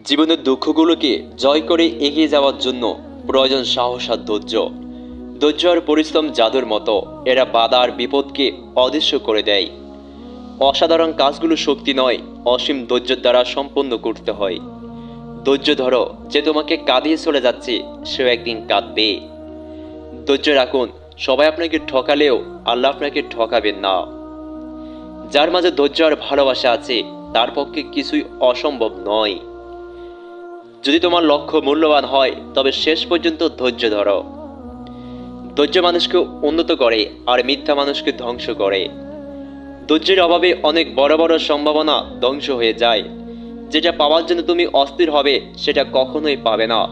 জীবনের দুঃখগুলোকে জয় করে এগিয়ে যাওয়ার জন্য প্রয়োজন সাহস আর ধৈর্য। ধৈর্য আর পরিশ্রম জাদুর মতো, এরা বাধা আর বিপদকে অদৃশ্য করে দেয়। অসাধারণ কাজগুলো শক্তি নয়, অসীম ধৈর্যের দ্বারা সম্পন্ন করতে হয়। ধৈর্য ধরো, যে তোমাকে কাঁদিয়ে চলে যাচ্ছে সেও একদিন কাঁদবে। ধৈর্য রাখুন, সবাই আপনাকে ঠকালেও আল্লাহ আপনাকে ঠকাবেন না। যার মাঝে ধৈর্য আর ভালোবাসা আছে তার পক্ষে কিছুই অসম্ভব নয়। যদি তোমার লক্ষ্য মূল্যবান হয় তবে শেষ পর্যন্ত ধৈর্য ধরো। ধৈর্য মানুষকে উন্নত করে আর মিথ্যা মানুষকে ধ্বংস করে। ধৈর্যের অভাবে অনেক বড় বড় সম্ভাবনা ধ্বংস হয়ে যায়। যেটা পাওয়ার জন্য তুমি অস্থির হবে সেটা কখনোই পাবে না।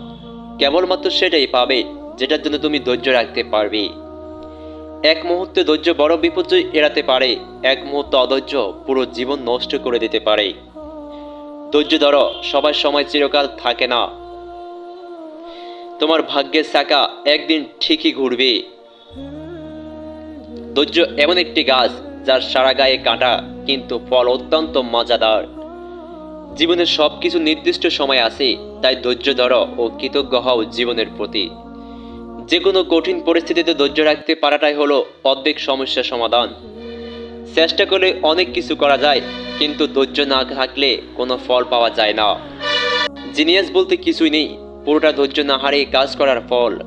কেবলমাত্র সেটাই পাবে যেটার জন্য তুমি ধৈর্য রাখতে পারবে। এক মুহূর্তে ধৈর্য বড় বিপর্যয় এড়াতে পারে, এক মুহূর্ত অধৈর্য পুরো জীবন নষ্ট করে দিতে পারে। ধৈর্য ধরো, সবার সময় চিরকাল থাকে না। তোমার ভাগ্যের চাকা একদিন ঠিকই ঘুরবে। ধৈর্য এমন একটি গাছ যার সারা গায়ে কাঁটা কিন্তু ফল অত্যন্ত মজাদার। জীবনের সবকিছু নির্দিষ্ট সময় আছে, তাই ধৈর্য ধরো ও কৃতজ্ঞ হও জীবনের প্রতি। যে কোনো কঠিন পরিস্থিতিতে ধৈর্য রাখতে পারাটাই হলো অর্ধেক সমস্যার সমাধান। চেষ্টা করলে অনেক কিছু করা যায়, কিন্তু ধৈর্য না থাকলে কোনো ফল পাওয়া যায় না। জিনিয়াস বলতে কিছুই নেই, পুরোটা ধৈর্য না হারিয়ে কাজ করার ফল।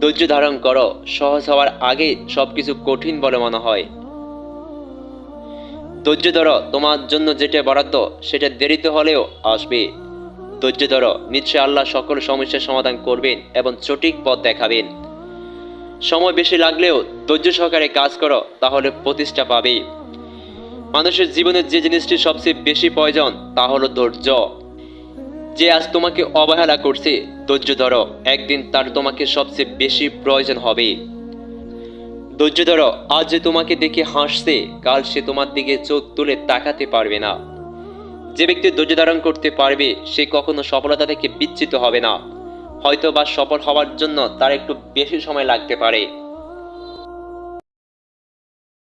ধৈর্য ধারণ করো, সহজ হওয়ার আগে সবকিছু কঠিন বলে মনে হয়। ধৈর্য ধরো, তোমার জন্য যেটা বরাদ্দ সেটা দেরিতে হলেও আসবে। ধৈর্য ধরো, নিশ্চয় আল্লাহ সকল সমস্যার সমাধান করবেন এবং সঠিক পথ দেখাবেন। সময় বেশি লাগলেও ধৈর্য সহকারে কাজ করো, তাহলে প্রতিষ্ঠা পাবে। মানুষের জীবনে যে জিনিসটি সবচেয়ে বেশি প্রয়োজন তা হলো ধৈর্য। যে আজ তোমাকে অবহেলা করছে, ধৈর্য ধরো, একদিন তার তোমাকে সবচেয়ে বেশি প্রয়োজন হবে। ধৈর্য ধরো, আজ যে তোমাকে দেখে হাসছে কাল সে তোমার দিকে চোখ তুলে তাকাতে পারবে না। যে ব্যক্তি ধৈর্য ধারণ করতে পারবে সে কখনো সফলতা থেকে বিচ্যুত হবে না। হয়তো বা সফল হওয়ার জন্য তার একটু বেশি সময় লাগতে পারে,